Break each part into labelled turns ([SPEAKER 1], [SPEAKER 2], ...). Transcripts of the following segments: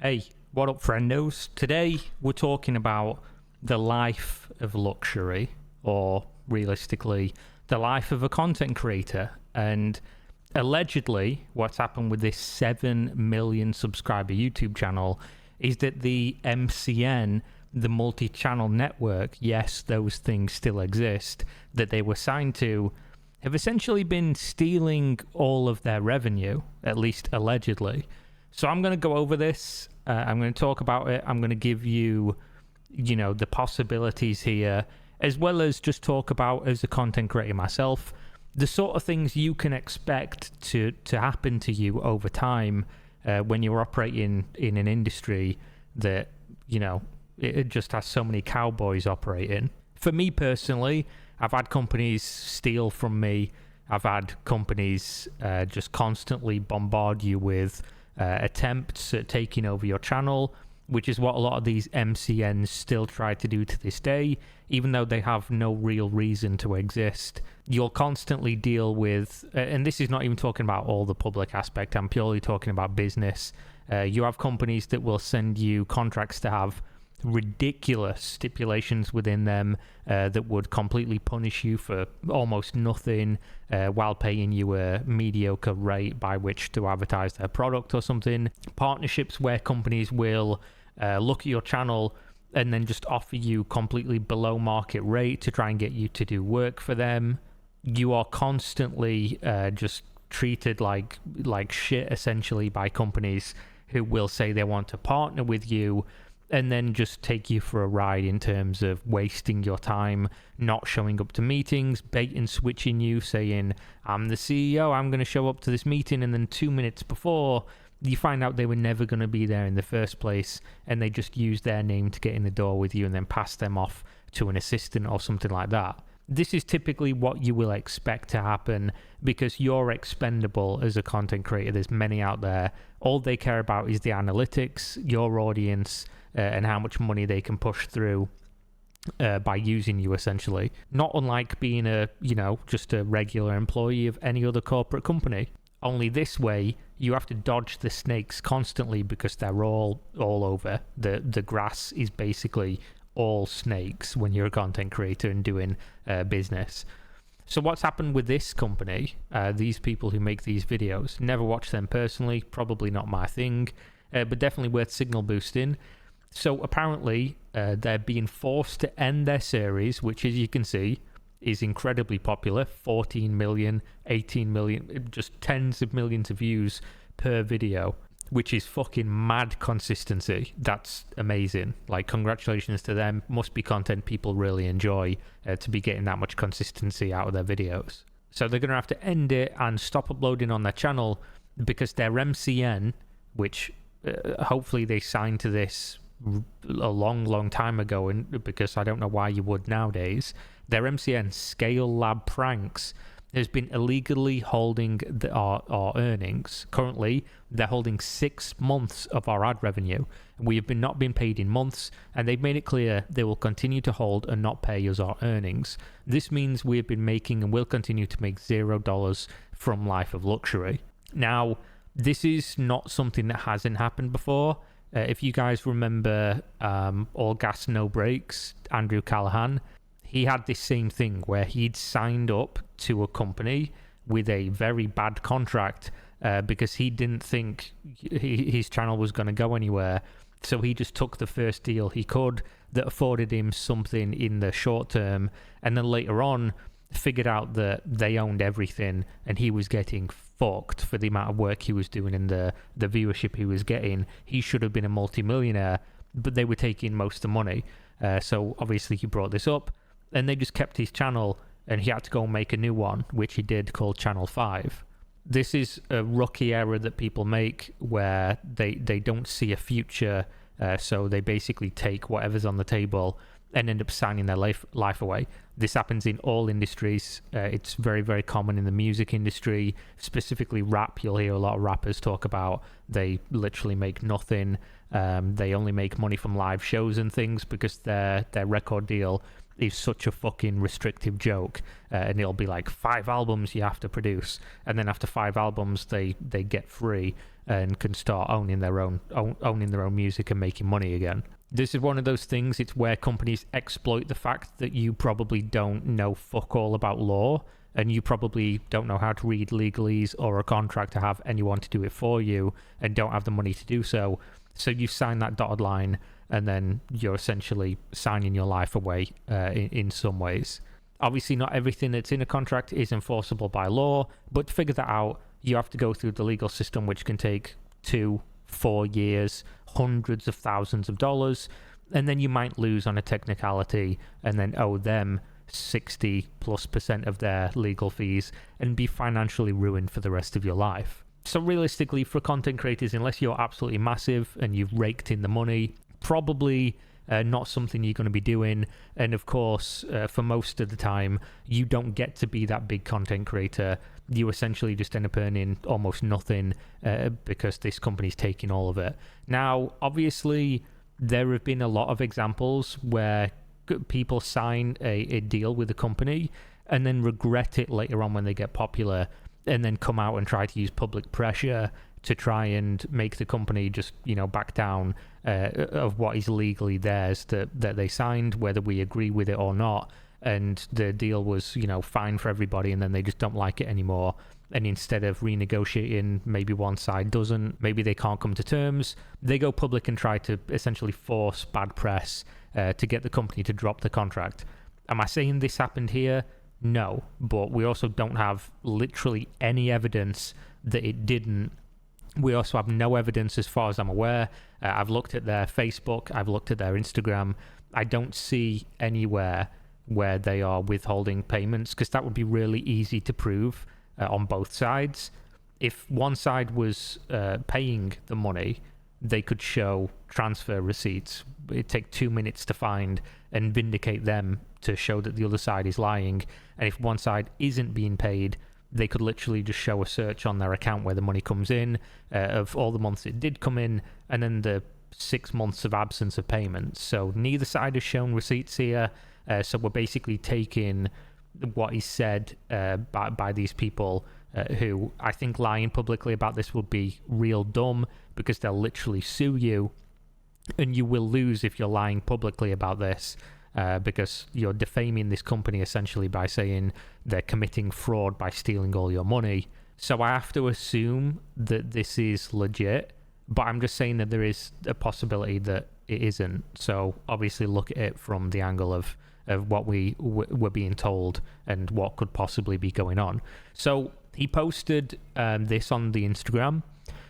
[SPEAKER 1] Hey, what up, friendos? Today we're talking about the life of luxury, or realistically, the life of a content creator. And allegedly, what's happened with this 7 million subscriber YouTube channel is that the MCN, the multi-channel network, yes, those things still exist, that they were signed to, have essentially been stealing all of their revenue, at least allegedly. So I'm going to go over this. I'm going to talk about it. I'm going to give you, the possibilities here, as well as just talk about, as a content creator myself, the sort of things you can expect to happen to you over time when you're operating in an industry that, it just has so many cowboys operating. For me personally, I've had companies steal from me. I've had companies just constantly bombard you with attempts at taking over your channel, which is what a lot of these MCNs still try to do to this day, even though they have no real reason to exist. You'll constantly deal with, and this is not even talking about all the public aspect, I'm purely talking about business. You have companies that will send you contracts to have ridiculous stipulations within them that would completely punish you for almost nothing while paying you a mediocre rate by which to advertise their product or something. Partnerships where companies will look at your channel and then just offer you completely below market rate to try and get you to do work for them. You are constantly just treated like shit essentially by companies who will say they want to partner with you and then just take you for a ride in terms of wasting your time, not showing up to meetings, bait and switching you, saying, I'm the CEO, I'm going to show up to this meeting, and then 2 minutes before, you find out they were never going to be there in the first place, and they just use their name to get in the door with you and then pass them off to an assistant or something like that. This is typically what you will expect to happen because you're expendable as a content creator. There's many out there. All they care about is the analytics, your audience, and how much money they can push through by using you, essentially. Not unlike being just a regular employee of any other corporate company. Only this way, you have to dodge the snakes constantly because they're all over. The grass is basically all snakes when you're a content creator and doing business. So what's happened with this company, these people who make these videos, never watched them personally, probably not my thing, but definitely worth signal boosting. So apparently they're being forced to end their series, which, as you can see, is incredibly popular. 14 million, 18 million, just tens of millions of views per video, which is fucking mad consistency. That's amazing. Like, congratulations to them. Must be content people really enjoy to be getting that much consistency out of their videos. So they're going to have to end it and stop uploading on their channel because their MCN, which hopefully they signed to this a long time ago, and because I don't know why you would nowadays, their MCN, Scalelab Pranks, has been illegally holding our earnings. Currently, they're holding 6 months of our ad revenue. We have not been paid in months, and they've made it clear they will continue to hold and not pay us our earnings. This means we have been making and will continue to make $0 from Life of Luxury. Now, this is not something that hasn't happened before. If you guys remember All Gas No Brakes, Andrew Callahan, he had this same thing where he'd signed up to a company with a very bad contract because he didn't think his channel was going to go anywhere. So he just took the first deal he could that afforded him something in the short term, and then later on figured out that they owned everything and he was getting fucked for the amount of work he was doing and the viewership he was getting. He should have been a multimillionaire, but they were taking most of the money. So obviously he brought this up, and they just kept his channel, and he had to go and make a new one, which he did, called Channel 5. This is a rookie error that people make where they don't see a future, so they basically take whatever's on the table and end up signing their life away. This happens in all industries. It's very, very common in the music industry, specifically rap. You'll hear a lot of rappers talk about they literally make nothing. They only make money from live shows and things because their record deal is such a fucking restrictive joke, and it'll be like 5 albums you have to produce, and then after 5 albums they get free and can start owning their own music and making money again. This is one of those things. It's where companies exploit the fact that you probably don't know fuck all about law, and you probably don't know how to read legalese or a contract to have anyone to do it for you, and don't have the money to do so. So you sign that dotted line, and then you're essentially signing your life away in some ways. Obviously, not everything that's in a contract is enforceable by law, but to figure that out, you have to go through the legal system, which can take 2-4 years, hundreds of thousands of dollars, and then you might lose on a technicality and then owe them 60+% of their legal fees and be financially ruined for the rest of your life. So realistically, for content creators, unless you're absolutely massive and you've raked in the money, probably not something you're going to be doing. And of course, for most of the time, you don't get to be that big content creator. You essentially just end up earning almost nothing because this company's taking all of it. Now, obviously, there have been a lot of examples where people sign a deal with a company and then regret it later on when they get popular, and then come out and try to use public pressure to try and make the company just, back down of what is legally theirs that they signed, whether we agree with it or not. And the deal was, fine for everybody, and then they just don't like it anymore. And instead of renegotiating, maybe one side doesn't, maybe they can't come to terms, they go public and try to essentially force bad press to get the company to drop the contract. Am I saying this happened here? No, but we also don't have literally any evidence that it didn't. We also have no evidence, as far as I'm aware. I've looked at their Facebook, I've looked at their Instagram. I don't see anywhere where they are withholding payments, because that would be really easy to prove on both sides. If one side was paying the money, they could show transfer receipts. It'd take 2 minutes to find and vindicate them to show that the other side is lying. And if one side isn't being paid, they could literally just show a search on their account where the money comes in, of all the months it did come in, and then the 6 months of absence of payments. So neither side has shown receipts here. So we're basically taking what is said by these people who I think lying publicly about this would be real dumb, because they'll literally sue you, and you will lose if you're lying publicly about this. Because you're defaming this company essentially by saying they're committing fraud by stealing all your money. So I have to assume that this is legit, but I'm just saying that there is a possibility that it isn't. So obviously look at it from the angle of what we were being told and what could possibly be going on. So he posted this on the Instagram.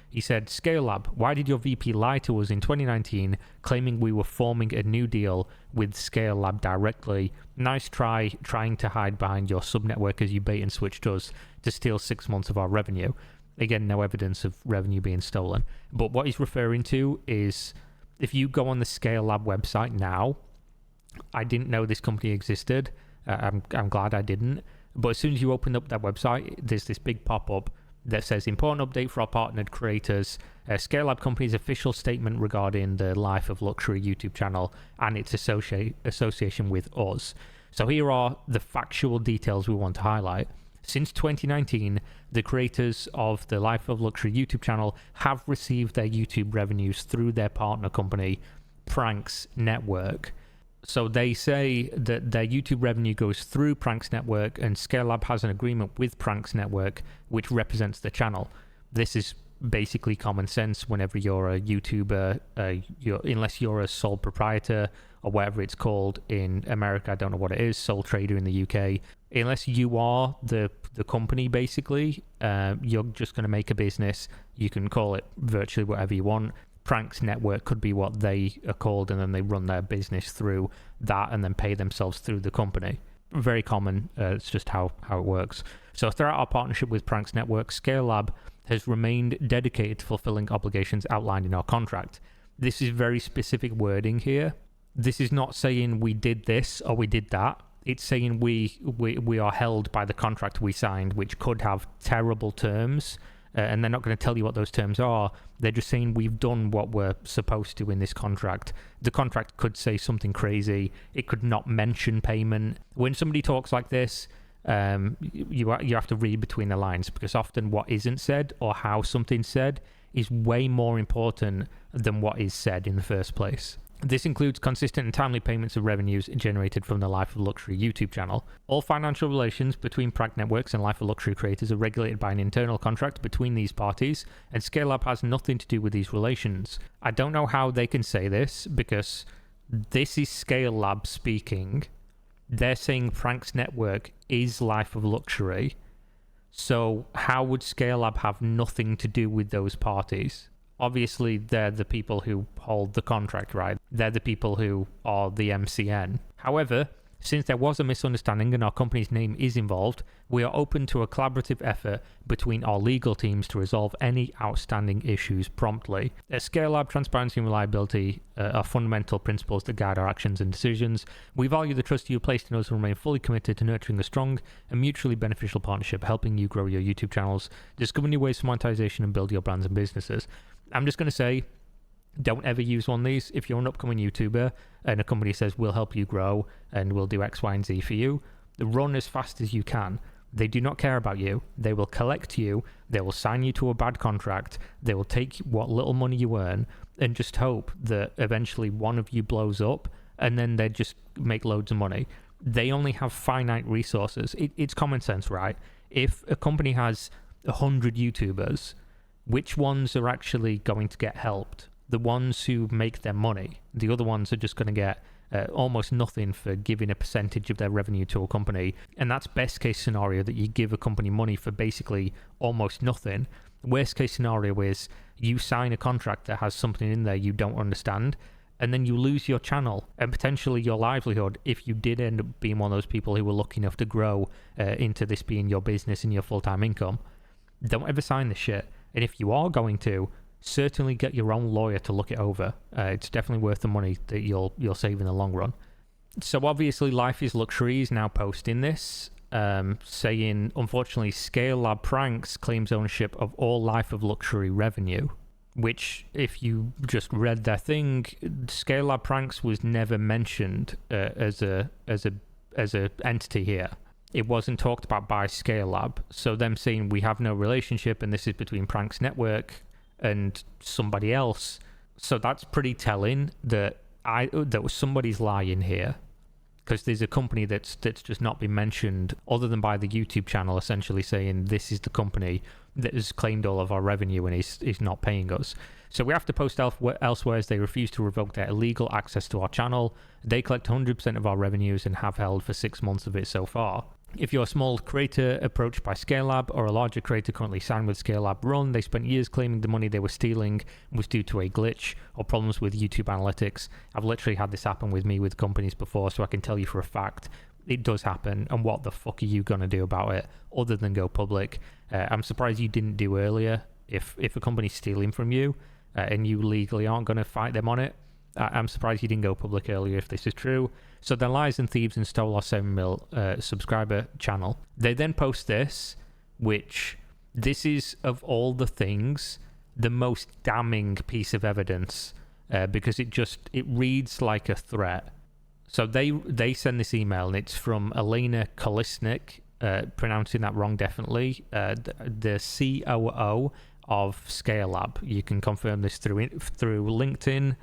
[SPEAKER 1] He said, "Scalelab, why did your VP lie to us in 2019, claiming we were forming a new deal with Scalelab directly? Nice trying to hide behind your sub-network as you bait and switched us to steal 6 months of our revenue." Again, no evidence of revenue being stolen. But what he's referring to is, if you go on the Scalelab website now, I didn't know this company existed. I'm glad I didn't. But as soon as you open up that website, there's this big pop-up that says, "Important update for our partnered creators. Scalelab Company's official statement regarding the Life of Luxury YouTube channel and its association with us." So here are the factual details we want to highlight. Since 2019, the creators of the Life of Luxury YouTube channel have received their YouTube revenues through their partner company, Pranks Network. So they say that their YouTube revenue goes through Pranks Network, and Scalelab has an agreement with Pranks Network, which represents the channel. This is basically common sense whenever you're a YouTuber, unless you're a sole proprietor or whatever it's called in America. I don't know what it is, sole trader in the UK. Unless you are the company, basically, you're just going to make a business. You can call it virtually whatever you want. Pranks Network could be what they are called, and then they run their business through that and then pay themselves through the company. Very common. It's just how it works. So throughout our partnership with Pranks Network, Scalelab has remained dedicated to fulfilling obligations outlined in our contract. This is very specific wording here. This is not saying we did this or we did that. It's saying we are held by the contract we signed, which could have terrible terms, and they're not going to tell you what those terms are. They're just saying we've done what we're supposed to in this contract. The contract could say something crazy. It could not mention payment. When somebody talks like this, you have to read between the lines, because often what isn't said or how something's said is way more important than what is said in the first place. This includes consistent and timely payments of revenues generated from the Life of Luxury YouTube channel. All financial relations between Prank Networks and Life of Luxury creators are regulated by an internal contract between these parties, and Scalelab has nothing to do with these relations. I don't know how they can say this, because this is Scalelab speaking. They're saying Pranks Network is Life of Luxury. So how would Scalelab have nothing to do with those parties? Obviously, they're the people who hold the contract, right? They're the people who are the MCN. However, since there was a misunderstanding and our company's name is involved, we are open to a collaborative effort between our legal teams to resolve any outstanding issues promptly. At Scalelab, transparency and reliability are fundamental principles that guide our actions and decisions. We value the trust you have placed in us and remain fully committed to nurturing a strong and mutually beneficial partnership, helping you grow your YouTube channels, discover new ways for monetization, and build your brands and businesses. I'm just going to say, don't ever use one of these. If you're an upcoming YouTuber and a company says, we'll help you grow and we'll do X, Y, and Z for you, run as fast as you can. They do not care about you. They will collect you. They will sign you to a bad contract. They will take what little money you earn and just hope that eventually one of you blows up, and then they just make loads of money. They only have finite resources. It's common sense, right? If a company has 100 YouTubers, which ones are actually going to get helped? The ones who make their money. The other ones are just going to get almost nothing for giving a percentage of their revenue to a company. And that's best case scenario, that you give a company money for basically almost nothing. Worst case scenario is you sign a contract that has something in there you don't understand, and then you lose your channel and potentially your livelihood if you did end up being one of those people who were lucky enough to grow into this being your business and your full-time income. Don't ever sign this shit. And if you are going to, certainly get your own lawyer to look it over. It's definitely worth the money that you'll save in the long run. So obviously Life is Luxury is now posting this, saying, unfortunately, Scalelab Pranks claims ownership of all Life of Luxury revenue, which, if you just read their thing, Scalelab Pranks was never mentioned as a entity here. It wasn't talked about by Scalelab. So them saying we have no relationship and this is between Pranks Network and somebody else. So that's pretty telling that somebody's lying here, because there's a company that's just not been mentioned other than by the YouTube channel, essentially saying this is the company that has claimed all of our revenue and is not paying us. So we have to post elsewhere as they refuse to revoke their illegal access to our channel. They collect 100% of our revenues and have held for 6 months of it so far. If you're a small creator approached by Scalelab or a larger creator currently signed with Scalelab Run, they spent years claiming the money they were stealing was due to a glitch or problems with YouTube analytics. I've literally had this happen with me with companies before, so I can tell you for a fact it does happen, and what the fuck are you going to do about it other than go public? I'm surprised you didn't do earlier. If a company's stealing from you and you legally aren't going to fight them on it, I'm surprised you didn't go public earlier if this is true. So they're lies and thieves and stole our 7 mil subscriber channel. They then post this, which this is, of all the things, the most damning piece of evidence, because it reads like a threat. So they send this email, and it's from Elena Kolisnik, pronouncing that wrong definitely, the COO of Scalelab. You can confirm this through LinkedIn.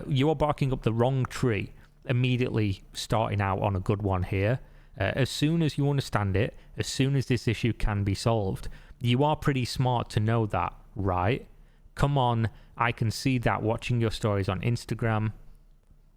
[SPEAKER 1] You are barking up the wrong tree, immediately starting out on a good one here. As soon as you understand it, as soon as this issue can be solved, you are pretty smart to know that, right? Come on, I can see that watching your stories on Instagram.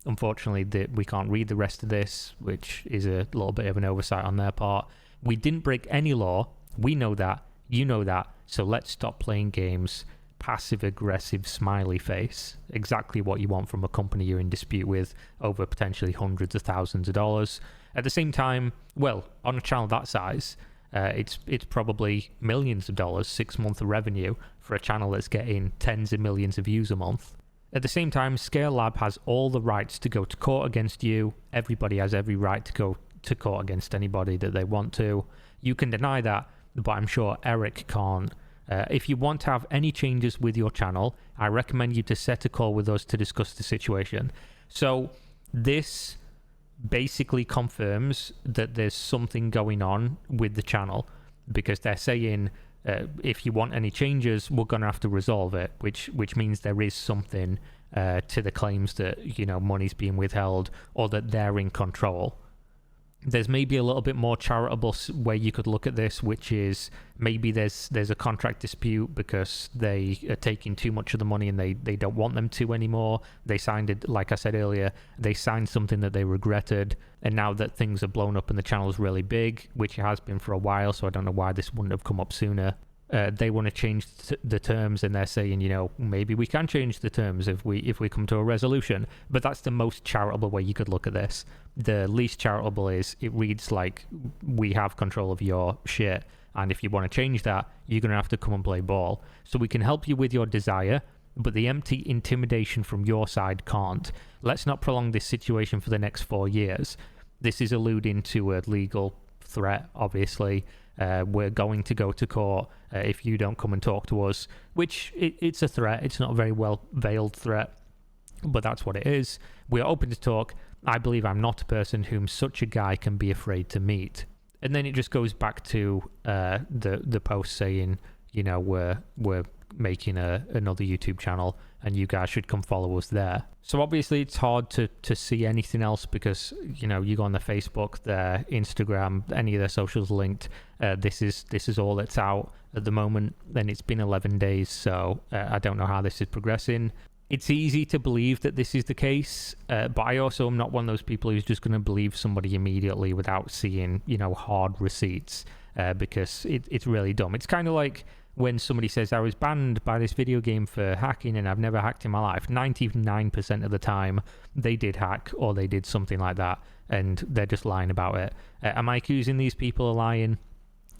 [SPEAKER 1] Unfortunately, we can't read the rest of this, which is a little bit of an oversight on their part. We didn't break any law. We know that. You know that. So let's stop playing games. Passive-aggressive smiley face. Exactly what you want from a company you're in dispute with over potentially hundreds of thousands of dollars. At the same time, well, on a channel that size, it's probably millions of dollars, 6 months of revenue for a channel that's getting tens of millions of views a month. At the same time, Scalelab has all the rights to go to court against you. Everybody has every right to go to court against anybody that they want to. You can deny that, but I'm sure Eric can't. If you want to have any changes with your channel, I recommend you to set a call with us to discuss the situation. So this basically confirms that there's something going on with the channel, because they're saying if you want any changes, we're going to have to resolve it, which means there is something to the claims that, you know, money's being withheld or that they're in control. There's maybe a little bit more charitable way you could look at this, which is maybe there's a contract dispute because they are taking too much of the money and they don't want them to anymore. They signed it, like I said earlier, they signed something that they regretted, and now that things are blown up and the channel's really big, which it has been for a while, so I don't know why this wouldn't have come up sooner. They want to change the terms, and they're saying, you know, maybe we can change the terms if we come to a resolution. But that's the most charitable way you could look at this. The least charitable is it reads like we have control of your shit, and if you want to change that, you're going to have to come and play ball. So we can help you with your desire, but the empty intimidation from your side can't. Let's not prolong this situation for the next 4 years. This is alluding to a legal threat, obviously. We're going to go to court if you don't come and talk to us, which it's a threat. It's not a very well veiled threat, but that's what it is. We're open to talk. I believe I'm not a person whom such a guy can be afraid to meet. And then it just goes back to the post saying, you know, we're making another YouTube channel and you guys should come follow us there. So obviously it's hard to see anything else because, you know, you go on their Facebook, their Instagram, any of their socials linked. This is all that's out at the moment, and it's been 11 days, so I don't know how this is progressing. It's easy to believe that this is the case, but I also am not one of those people who's just going to believe somebody immediately without seeing, you know, hard receipts, because it's really dumb. It's kind of like when somebody says I was banned by this video game for hacking and I've never hacked in my life. 99% of the time they did hack or they did something like that, and they're just lying about it. Am I accusing these people of lying?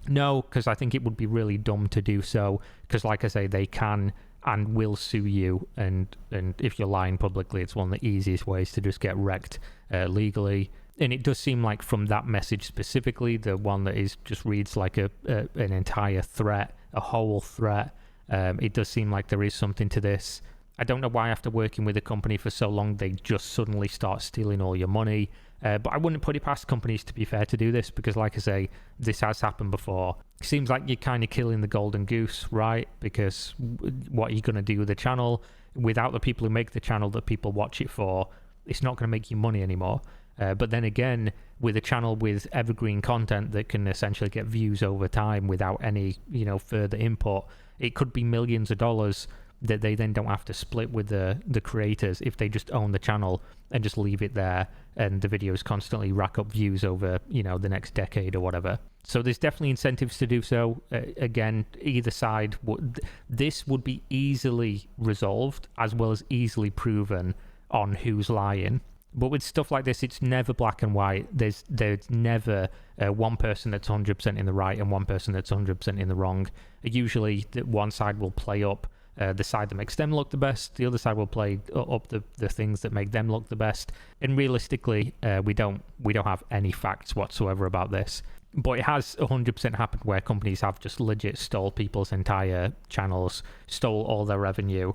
[SPEAKER 1] No, because I think it would be really dumb to do so, because like I say, they can and will sue you, and if you're lying publicly, it's one of the easiest ways to just get wrecked legally. And it does seem like from that message specifically, the one that is just reads like an entire threat, a whole threat, it does seem like there is something to this. I don't know why after working with a company for so long they just suddenly start stealing all your money, but I wouldn't put it past companies, to be fair, to do this, because like I say, this has happened before. It seems like you're kind of killing the golden goose, right? Because what are you going to do with the channel? Without the people who make the channel that people watch it for, it's not going to make you money anymore. But then again, with a channel with evergreen content that can essentially get views over time without any, you know, further input, it could be millions of dollars that they then don't have to split with the creators if they just own the channel and just leave it there, and the videos constantly rack up views over, you know, the next decade or whatever. So there's definitely incentives to do so. Again, either side, this would be easily resolved as well as easily proven on who's lying. But with stuff like this, it's never black and white. There's never one person that's 100% in the right and one person that's 100% in the wrong. Usually, one side will play up the side that makes them look the best. The other side will play up the things that make them look the best. And realistically, we don't have any facts whatsoever about this. But it has 100% happened where companies have just legit stole people's entire channels, stole all their revenue.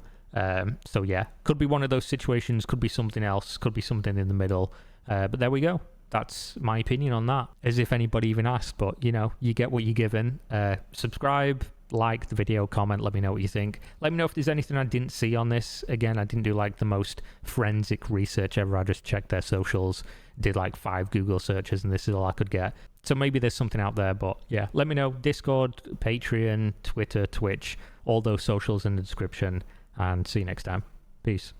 [SPEAKER 1] So yeah, could be one of those situations, could be something else, could be something in the middle. But there we go. That's my opinion on that. As if anybody even asked, but you know, you get what you're given. Subscribe, like the video, comment, let me know what you think. Let me know if there's anything I didn't see on this. Again, I didn't do like the most forensic research ever. I just checked their socials, did like 5 Google searches, and this is all I could get. So maybe there's something out there, but yeah, let me know. Discord, Patreon, Twitter, Twitch, all those socials in the description, and see you next time. Peace.